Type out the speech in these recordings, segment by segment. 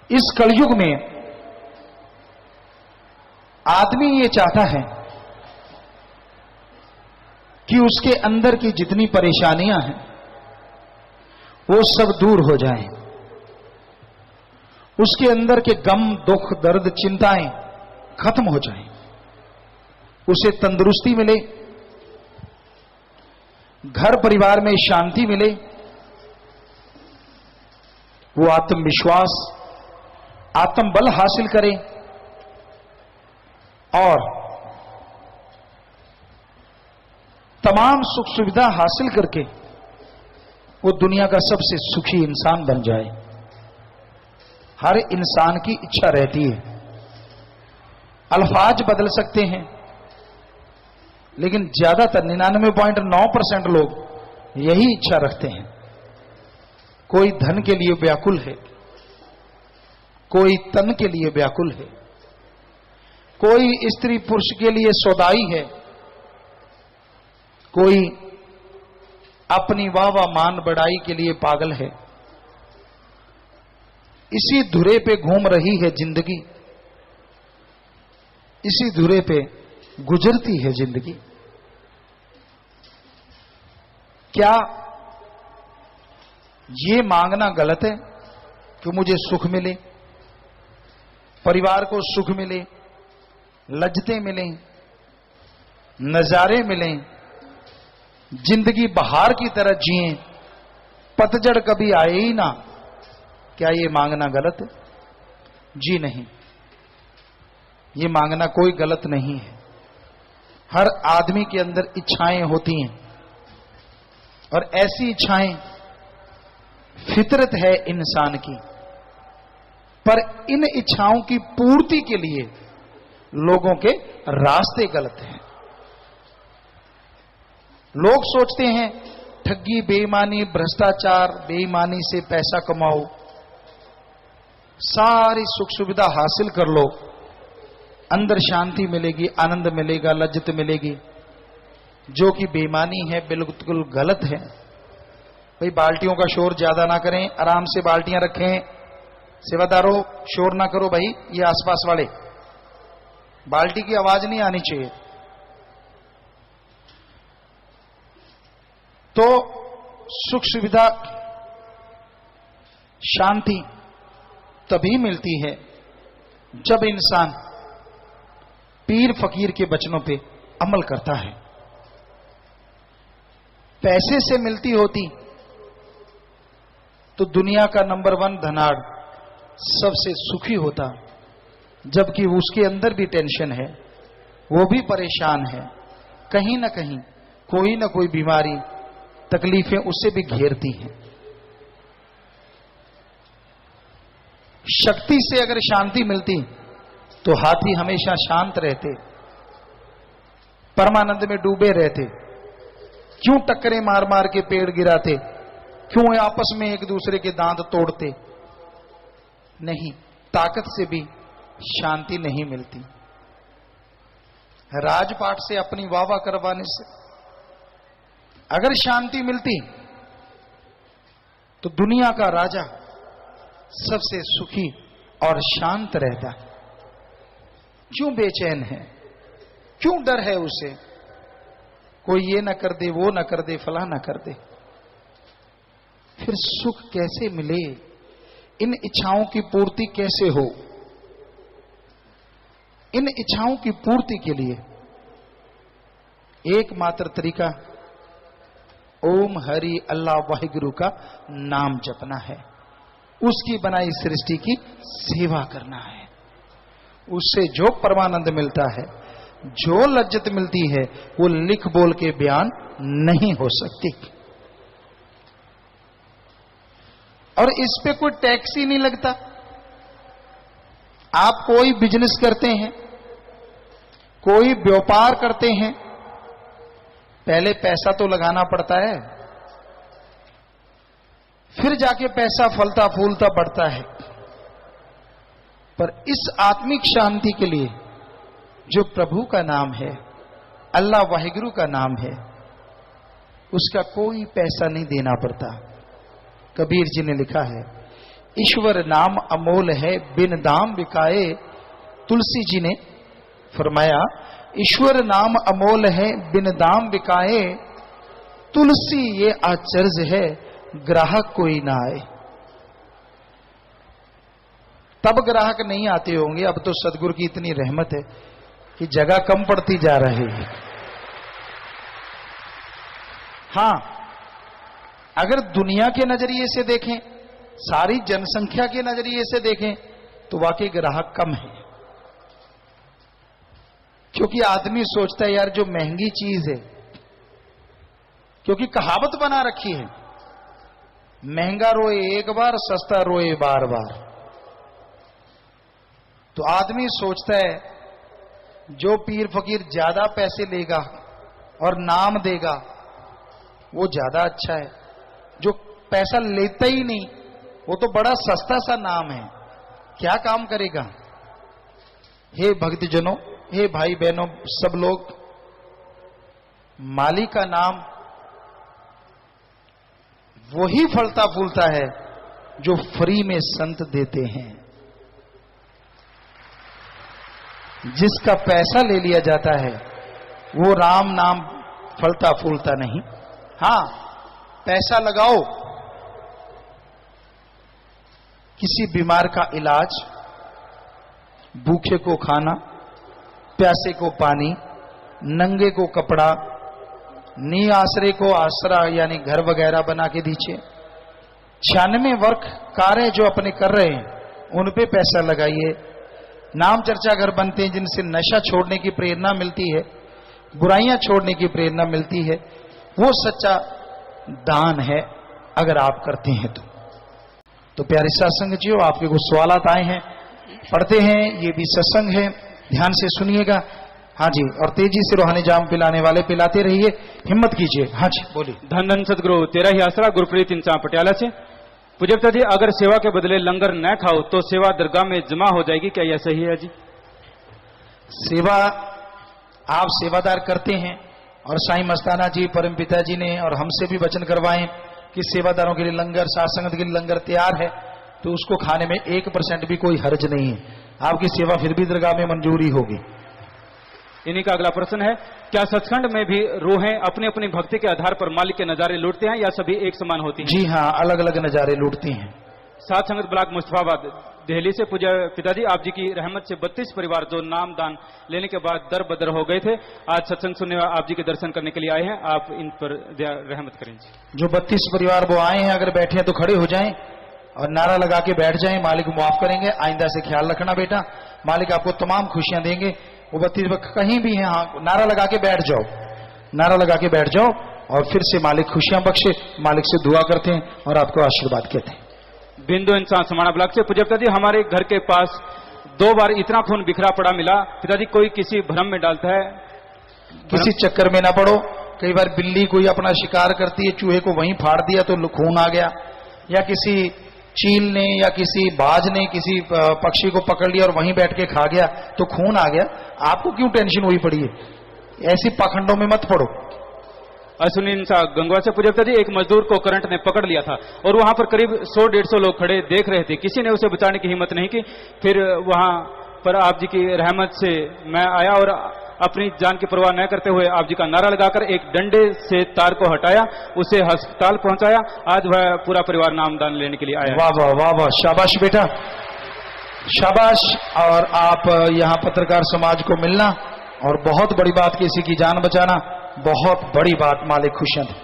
इस कलयुग में आदमी ये चाहता है कि उसके अंदर की जितनी परेशानियां हैं वो सब दूर हो जाएं, उसके अंदर के गम, दुख, दर्द, चिंताएं खत्म हो जाएं, उसे तंदुरुस्ती मिले, घर परिवार में शांति मिले, वो आत्मविश्वास, आत्मबल हासिल करे और तमाम सुख सुविधा हासिल करके वो दुनिया का सबसे सुखी इंसान बन जाए। हर इंसान की इच्छा रहती है। अल्फाज बदल सकते हैं, लेकिन ज्यादातर 99.9% लोग यही इच्छा रखते हैं। कोई धन के लिए व्याकुल है, कोई तन के लिए व्याकुल है, कोई स्त्री पुरुष के लिए सौदाई है, कोई अपनी वाह मान बढ़ाई के लिए पागल है। इसी धुरे पे घूम रही है जिंदगी, इसी धुरे पे गुजरती है जिंदगी। क्या ये मांगना गलत है कि मुझे सुख मिले, परिवार को सुख मिले, लज्जतें मिलें, नजारे मिलें, जिंदगी बहार की तरह जिएं, पतझड़ कभी आए ही ना? क्या ये मांगना गलत है? जी नहीं, ये मांगना कोई गलत नहीं है। हर आदमी के अंदर इच्छाएं होती हैं और ऐसी इच्छाएं फितरत है इंसान की, पर इन इच्छाओं की पूर्ति के लिए लोगों के रास्ते गलत हैं। लोग सोचते हैं ठगी, बेईमानी, भ्रष्टाचार, बेईमानी से पैसा कमाओ, सारी सुख सुविधा हासिल कर लो, अंदर शांति मिलेगी, आनंद मिलेगा, लज्जत मिलेगी। जो कि बेईमानी है, बिल्कुल गलत है। भाई बाल्टियों का शोर ज्यादा ना करें, आराम से बाल्टियां रखें, सेवादारों शोर ना करो भाई, ये आसपास वाले, बाल्टी की आवाज नहीं आनी चाहिए। तो सुख सुविधा, शांति तभी मिलती है जब इंसान पीर फकीर के वचनों पे अमल करता है। पैसे से मिलती होती तो दुनिया का नंबर 1 धनाढ़ सबसे सुखी होता, जबकि उसके अंदर भी टेंशन है, वो भी परेशान है, कहीं ना कहीं कोई ना कोई बीमारी, तकलीफें उससे भी घेरती हैं। शक्ति से अगर शांति मिलती तो हाथी हमेशा शांत रहते, परमानंद में डूबे रहते। क्यों टक्करें मार मार के पेड़ गिराते? क्यों आपस में एक दूसरे के दांत तोड़ते? नहीं, ताकत से भी शांति नहीं मिलती। राजपाट से अपनी वाह करवाने से अगर शांति मिलती तो दुनिया का राजा सबसे सुखी और शांत रहता। क्यों बेचैन है? क्यों डर है उसे? कोई ये ना कर दे, वो ना कर दे, फला ना कर दे। फिर सुख कैसे मिले? इन इच्छाओं की पूर्ति कैसे हो? इन इच्छाओं की पूर्ति के लिए एकमात्र तरीका ओम हरि अल्लाह वाहिगुरु का नाम जपना है, उसकी बनाई सृष्टि की सेवा करना है। उससे जो परमानंद मिलता है, जो लज्जत मिलती है, वो लिख बोल के बयान नहीं हो सकती। और इस पे कोई टैक्स ही नहीं लगता। आप कोई बिजनेस करते हैं, कोई व्यापार करते हैं, पहले पैसा तो लगाना पड़ता है, फिर जाके पैसा फलता फूलता बढ़ता है। पर इस आत्मिक शांति के लिए जो प्रभु का नाम है, अल्लाह वाहिगुरु का नाम है, उसका कोई पैसा नहीं देना पड़ता। कबीर जी ने लिखा है, ईश्वर नाम अमोल है बिन दाम बिकाए। तुलसी जी ने फरमाया ईश्वर नाम अमोल है बिन दाम बिकाए, तुलसी ये आचर्ज है ग्राहक कोई ना आए। तब ग्राहक नहीं आते होंगे, अब तो सदगुरु की इतनी रहमत है कि जगह कम पड़ती जा रही है। हां, अगर दुनिया के नजरिए से देखें, सारी जनसंख्या के नजरिए से देखें तो वाकई ग्राहक कम है, क्योंकि आदमी सोचता है यार जो महंगी चीज है, क्योंकि कहावत बना रखी है महंगा रोए एक बार सस्ता रोए बार बार। तो आदमी सोचता है जो पीर फकीर ज्यादा पैसे लेगा और नाम देगा वो ज्यादा अच्छा है, जो पैसा लेता ही नहीं वो तो बड़ा सस्ता सा नाम है, क्या काम करेगा। हे भक्तजनों, हे भाई बहनों, सब लोग, माली का नाम वही फलता फूलता है जो फ्री में संत देते हैं। जिसका पैसा ले लिया जाता है वो राम नाम फलता फूलता नहीं। हां, पैसा लगाओ, किसी बीमार का इलाज, भूखे को खाना, प्यासे को पानी, नंगे को कपड़ा, नी आश्रय को आसरा यानी घर वगैरह बना के दीजिए। 96 वर्ग कार्य जो अपने कर रहे हैं उन पे पैसा लगाइए। नाम चर्चा घर बनते हैं जिनसे नशा छोड़ने की प्रेरणा मिलती है, बुराइयां छोड़ने की प्रेरणा मिलती है, वो सच्चा दान है अगर आप करते हैं तो प्यारे सत्संग जियो, आपके कुछ सवालात आए हैं, पढ़ते हैं। ये भी सत्संग है, ध्यान से सुनिएगा। हाँ जी, और तेजी से रूहानी जाम पिलाने वाले पिलाते रहिए, हिम्मत कीजिए। हाँ जी बोलिए। धन धन सदगुरु तेरा ही आसरा, गुरप्रीत इंसान पटियाला से। पूज्यता जी, अगर सेवा के बदले लंगर न खाओ तो सेवा दरगाह में जमा हो जाएगी, क्या यह सही है जी? सेवा आप सेवादार करते हैं और साईं मस्ताना जी परम पिता जी ने और हमसे भी वचन करवाए कि सेवादारों के लिए लंगर, साथ संगत के लिए लंगर तैयार है, तो उसको खाने में 1% भी कोई हर्ज नहीं है। आपकी सेवा फिर भी दरगाह में मंजूरी होगी। इन्हीं का अगला प्रश्न है, क्या सचखंड में भी रूहें अपनी अपनी भक्ति के आधार पर मालिक के नजारे लूटते हैं या सभी एक समान होती हैं? जी हाँ, अलग अलग नजारे लूटती हैं। सात संगत ब्लॉक मुस्तफाबाद दिल्ली से पूज्य पिताजी, आप जी की रहमत से 32 परिवार जो नाम दान लेने के बाद दर बदर हो गए थे, आज सत्संग सुनने आप जी के दर्शन करने के लिए आए हैं, आप इन पर रहमत करें जी। जो 32 परिवार वो आए हैं, अगर बैठे हैं तो खड़े हो जाएं और नारा लगा के बैठ जाएं, मालिक माफ करेंगे, आइंदा से ख्याल रखना बेटा, मालिक आपको तमाम खुशियां देंगे। वो 32 कहीं भी हैं, हाँ नारा लगा के बैठ जाओ, नारा लगा के बैठ जाओ और फिर से मालिक खुशियां बख्शे, मालिक से दुआ करते हैं और आपको आशीर्वाद कहते हैं। बिंदु इंसान समाना ब्लॉक से पूज्य पिताजी, हमारे घर के पास 2 बार इतना खून बिखरा पड़ा मिला, पिताजी कोई किसी भ्रम में डालता है? किसी चक्कर में ना पड़ो। कई बार बिल्ली कोई अपना शिकार करती है, चूहे को वहीं फाड़ दिया तो खून आ गया, या किसी चील ने या किसी बाज ने किसी पक्षी को पकड़ लिया और वहीं बैठ के खा गया तो खून आ गया। आपको क्यों टेंशन हुई पड़ी है? ऐसी पाखंडों में मत पड़ो। अश्विनी गंगवा से पूज्य पिताजी, एक मजदूर को करंट ने पकड़ लिया था और वहां पर करीब 100-150 लोग खड़े देख रहे थे, किसी ने उसे बचाने की हिम्मत नहीं की। फिर वहां पर आप जी की रहमत से मैं आया और अपनी जान की परवाह न करते हुए आप जी का नारा लगाकर एक डंडे से तार को हटाया, उसे अस्पताल पहुंचाया। आज वह पूरा परिवार नामदान लेने के लिए आया। वाह वाह वाह वाह, शाबाश बेटा, शाबाश। और आप यहाँ पत्रकार समाज को मिलना और बहुत बड़ी बात, किसी की जान बचाना बहुत बड़ी बात, मालिक खुशियां दे।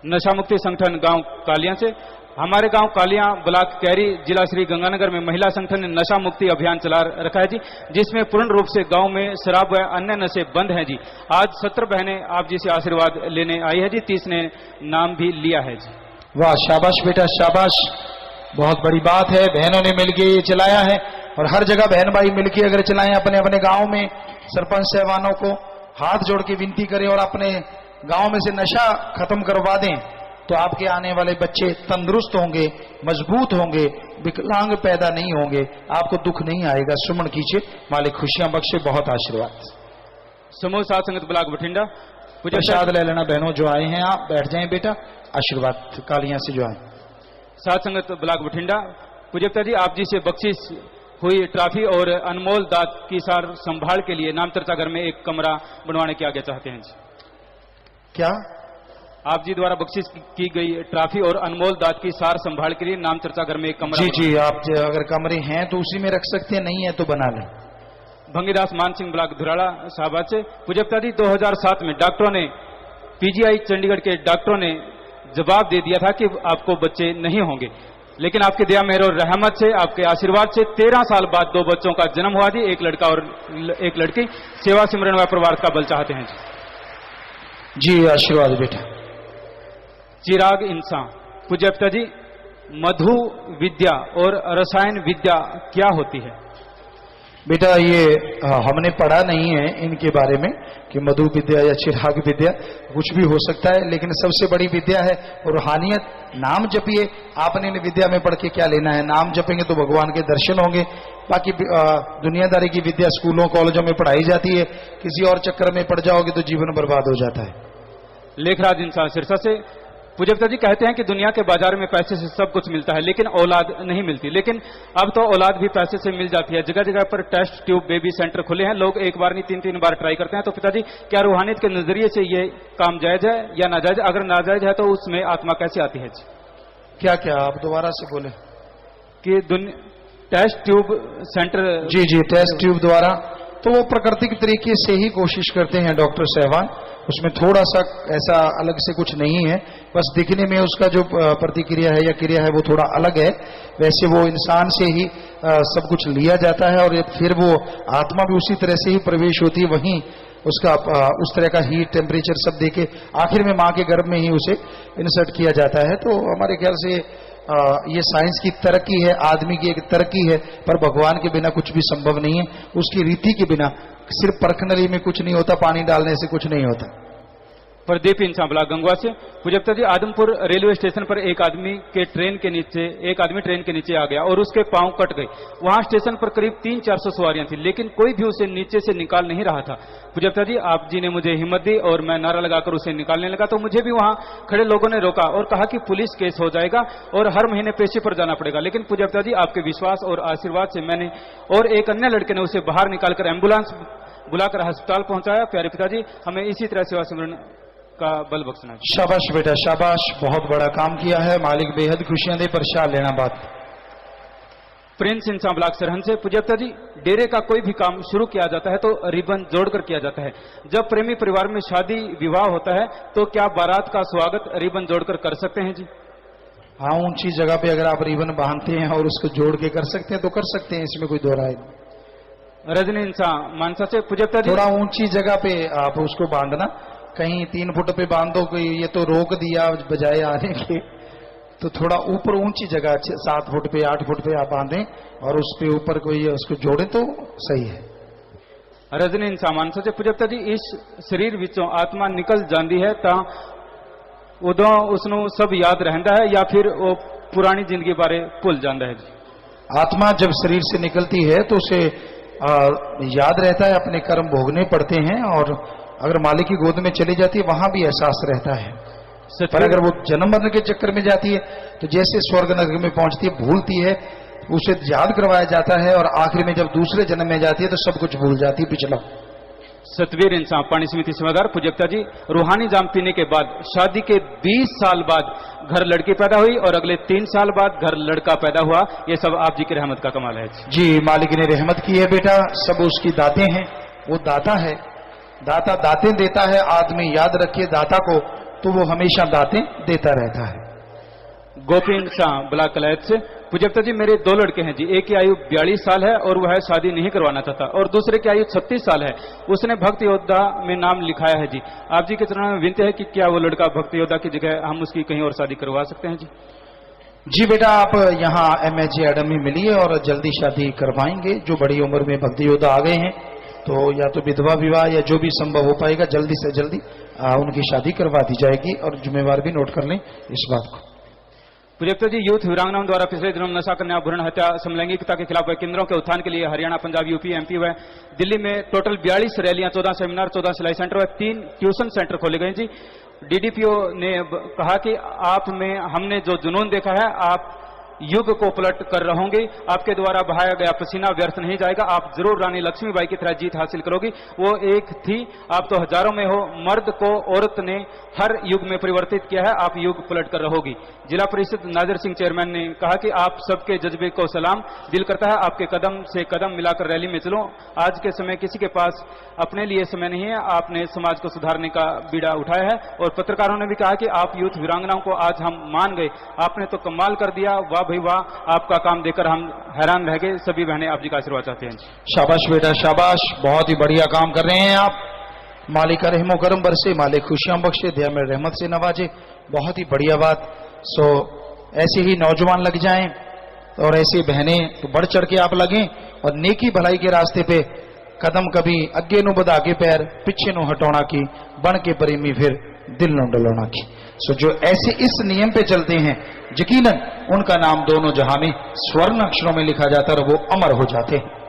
नशा मुक्ति संगठन गांव कालिया से, हमारे गांव कालिया ब्लॉक कैरी जिला श्री गंगानगर में महिला संगठन ने नशा मुक्ति अभियान चला रखा है जी, जिसमें पूर्ण रूप से गांव में शराब व अन्य नशे बंद हैं जी। आज 17 बहनें आप जी से आशीर्वाद लेने आई है जी, 30 ने नाम भी लिया है जी। वाह शाबाश बेटा, शाबाश, बहुत बड़ी बात है। बहनों ने मिलकर ये चलाया है और हर जगह बहन भाई मिलकर अगर चलाएं, अपने अपने गाँव में सरपंच साहबानों को हाथ जोड़ के विनती करें और अपने गांव में से नशा खत्म करवा दें, तो आपके आने वाले बच्चे तंदुरुस्त होंगे, मजबूत होंगे, विकलांग पैदा नहीं होंगे, आपको दुख नहीं आएगा। सुमन कीजिए, मालिक खुशियां बख्शे, बहुत आशीर्वाद। समूह सात संगत ब्लॉक बठिंडा, प्रसाद ले लेना बहनों जो आए हैं, आप बैठ जाएं बेटा, आशीर्वाद कालियां से जो आए। साध संगत ब्लॉक बठिंडा। पूज्यता जी, आप जी से बख्शिश हुई ट्रॉफी और अनमोल दात की सार संभाल के लिए नाम चर्चा घर में एक कमरा बनवाने की आज्ञा चाहते हैं जी। क्या? आप जी द्वारा बख्शिश की गई ट्रॉफी और अनमोल दात की सार संभाल के लिए नाम चर्चा घर में एक कमरा। जी जी, आप अगर कमरे हैं तो उसी में रख सकते हैं, नहीं है तो बना लें। भंगीदास मान सिंह ब्लॉक धुराड़ा शाहबाद से। पूज्यता जी, 2007 में डॉक्टरों ने, पीजीआई चंडीगढ़ के डॉक्टरों ने जवाब दे दिया था कि आपको बच्चे नहीं होंगे, लेकिन आपकी दया मेहर और रहमत से, आपके आशीर्वाद से 13 साल बाद 2 बच्चों का जन्म हुआ जी, एक लड़का और एक लड़की। सेवा सिमरन व परिवार का बल चाहते हैं जी। आशीर्वाद बेटा। चिराग इंसान। पूज्यता जी, मधु विद्या और रसायन विद्या क्या होती है? बेटा ये हमने पढ़ा नहीं है इनके बारे में कि मधु विद्या या चिराग विद्या, कुछ भी हो सकता है, लेकिन सबसे बड़ी विद्या है और रूहानियत। नाम जपिए। आपने इन विद्या में पढ़ के क्या लेना है? नाम जपेंगे तो भगवान के दर्शन होंगे। बाकी दुनियादारी की विद्या स्कूलों कॉलेजों में पढ़ाई जाती है, किसी और चक्कर में पड़ जाओगे तो जीवन बर्बाद हो जाता है। लेखराज इंसान सिरसा से। पूज्यता जी, कहते हैं कि दुनिया के बाजार में पैसे से सब कुछ मिलता है, लेकिन औलाद नहीं मिलती। लेकिन अब तो औलाद भी पैसे से मिल जाती है। जगह जगह पर टेस्ट ट्यूब बेबी सेंटर खुले हैं, लोग एक बार नहीं 3-3 बार ट्राई करते हैं। तो पिताजी, क्या रूहानियत के नजरिए से ये काम जायज है या नाजायज? अगर नाजायज है तो उसमें आत्मा कैसे आती है जी? क्या क्या? आप दोबारा से बोले। कि टेस्ट ट्यूब सेंटर। जी जी, टेस्ट ट्यूब द्वारा तो वो प्राकृतिक तरीके से ही कोशिश करते हैं डॉक्टर साहबान, उसमें थोड़ा सा ऐसा अलग से कुछ नहीं है, बस दिखने में उसका जो प्रतिक्रिया है या क्रिया है वो थोड़ा अलग है। वैसे वो इंसान से ही सब कुछ लिया जाता है और फिर वो आत्मा भी उसी तरह से ही प्रवेश होती है, वहीं उसका उस तरह का हीट टेम्परेचर सब देके आखिर में माँ के गर्भ में ही उसे इंसर्ट किया जाता है। तो हमारे ख्याल से ये साइंस की तरक्की है, आदमी की एक तरक्की है, पर भगवान के बिना कुछ भी संभव नहीं है। उसकी रीति के बिना सिर्फ परखनली में कुछ नहीं होता, पानी डालने से कुछ नहीं होता। प्रदीप इंसान ब्लॉक गंगवा से। पूज्यता जी, आदमपुर रेलवे स्टेशन पर एक आदमी ट्रेन के नीचे आ गया और उसके पांव कट गए। वहां स्टेशन पर करीब 300-400 सवारियां थी, लेकिन कोई भी उसे नीचे से निकाल नहीं रहा था। पूज्यता जी, आप जी ने मुझे हिम्मत दी और मैं नारा लगाकर उसे निकालने लगा तो मुझे भी वहां खड़े लोगों ने रोका और कहा कि पुलिस केस हो जाएगा और हर महीने पेशे पर जाना पड़ेगा। लेकिन पूज्यता जी, आपके विश्वास और आशीर्वाद से मैंने और एक अन्य लड़के ने उसे बाहर निकालकर एम्बुलेंस बुलाकर अस्पताल पहुंचाया। प्यारे पिताजी, हमें इसी तरह सेवा सिमरन का बल बख्शना। शाबाश बेटा, शाबाश, बहुत बड़ा काम किया है। मालिक बेहद खुशियां दे, पर शाह लेना बात। प्रिंस इंसान ब्लॉक सरहन से। पूज्यता जी, डेरे का कोई भी काम शुरू किया जाता है तो रिबन जोड़कर किया जाता है। जब प्रेमी परिवार में शादी विवाह होता है तो क्या बारात का स्वागत रिबन जोड़कर कर सकते हैं जी? हाँ, ऊंची जगह पे अगर आप रिबन बांधते हैं और उसको जोड़ के कर सकते हैं तो कर सकते हैं, इसमें कोई दो राय नहीं। रजनी इंसान मानसा से। पूज्यता जी, थोड़ा ऊंची जगह पे आप उसको बांधना, कहीं 3 फुट पे बांध दो, कोई ये तो रोक दिया बजाय आने के, तो थोड़ा ऊपर ऊंची जगह 7 फुट पे 8 फुट पे आप बांधें और उस पे ऊपर कोई उसको जोड़े तो सही है। रजनी इंसान मानसा से। पूज्यता जी, इस शरीर विचों आत्मा निकल जाती है ਤਾਂ ਉਦੋਂ ਉਸਨੂੰ सब याद रहता है या फिर वो पुरानी जिंदगी बारे भूल जाता है? आत्मा जब शरीर से निकलती है तो उसे याद रहता है, अपने कर्म भोगने पड़ते हैं, और अगर मालिक की गोद में चली जाती है वहां भी एहसास रहता है। पर अगर वो जन्म मरण के चक्कर में जाती है तो जैसे स्वर्ग नरक में पहुंचती है, भूलती है, उसे याद करवाया जाता है और आखिर में जब दूसरे जन्म में जाती है तो सब कुछ भूल जाती है पिछला। सतवीर इंसान पानी समिति सेवादार। पूज्यता जी, रूहानी जाम पीने के बाद शादी के 20 साल बाद घर लड़की पैदा हुई और अगले 3 साल बाद घर लड़का पैदा हुआ। ये सब आप जी की रहमत का कमाल है जी। मालिक ने रहमत की है बेटा, सब उसकी दातें हैं, वो दाता है, दाता दातें देता है। आदमी याद रखे दाता को तो वो हमेशा दातें देता रहता है। गोपीन शाह ब्लॉक कलैत से। पूज्यता जी, मेरे 2 लड़के हैं जी, एक की आयु 42 साल है और वह शादी नहीं करवाना चाहता, और दूसरे की आयु 36 साल है, उसने भक्त योद्धा में नाम लिखाया है जी। आप जी के चरणों में विनती है कि क्या वो लड़का भक्त योद्धा की जगह हम उसकी कहीं और शादी करवा सकते हैं जी? जी बेटा, आप यहाँ MHA एकेडमी मिलिए और जल्दी शादी करवाएंगे। जो बड़ी उम्र में भक्त योद्धा आ गए हैं तो या तो विधवा विवाह या जो भी संभव हो पाएगा जल्दी से जल्दी उनकी शादी करवा दी जाएगी, और जिम्मेवार भी नोट कर लें इस बात को। पूज्यता जी, यूथ वीरांगनाओं द्वारा पिछले दिनों नशा कन्या भ्रूण हत्या समलैंगिकता के खिलाफ केंद्रों के उत्थान के लिए हरियाणा, पंजाब, यूपी, MP व दिल्ली में टोटल 42 रैलियां, 14 सेमिनार, 14 सिलाई सेंटर व 3 ट्यूशन सेंटर खोले गए जी। डीडीपीओ ने कहा कि आप में हमने जो जुनून देखा है, आप युग को पलट कर रहोगे, आपके द्वारा बहाया गया पसीना व्यर्थ नहीं जाएगा, आप जरूर रानी लक्ष्मीबाई की तरह जीत हासिल करोगी। वो एक थी, आप तो हजारों में हो, मर्द को औरत ने हर युग में परिवर्तित किया है, आप युग पलट कर रहोगी। जिला परिषद नाजिर सिंह चेयरमैन ने कहा कि आप सबके जज्बे को सलाम, दिल करता है आपके कदम से कदम मिलाकर रैली में चलो। आज के समय किसी के पास अपने लिए समय नहीं है, आपने समाज को सुधारने का बीड़ा उठाया है। और पत्रकारों ने भी कहा कि आप यूथ वीरांगनाओं को आज हम मान गए, आपने तो कमाल कर दिया, वाह भाई वाह, आपका काम देखकर हम हैरान रह गए। सभी बहनें आप जी का आशीर्वाद चाहते हैं। शाबाश बेटा शाबाश, बहुत ही बढ़िया काम कर रहे हैं आप। मालिक रहमो करम बरसे, मालिक खुशियां बख्शे, दया में रहमत से नवाजे, बहुत ही बढ़िया बात। सो ऐसे ही नौजवान लग जाएं और ऐसी बहनें तो बढ़ चढ़ के आप लगें और नेकी भलाई के रास्ते पे कदम कभी अगे नु बधा के पैर पिछे नु हटोना की, बन के प्रेमी फिर दिल नु डलोना की। सो जो ऐसे इस नियम पे चलते हैं, यकीनन उनका नाम दोनों जहां में स्वर्ण अक्षरों में लिखा जाता है और वो अमर हो जाते हैं।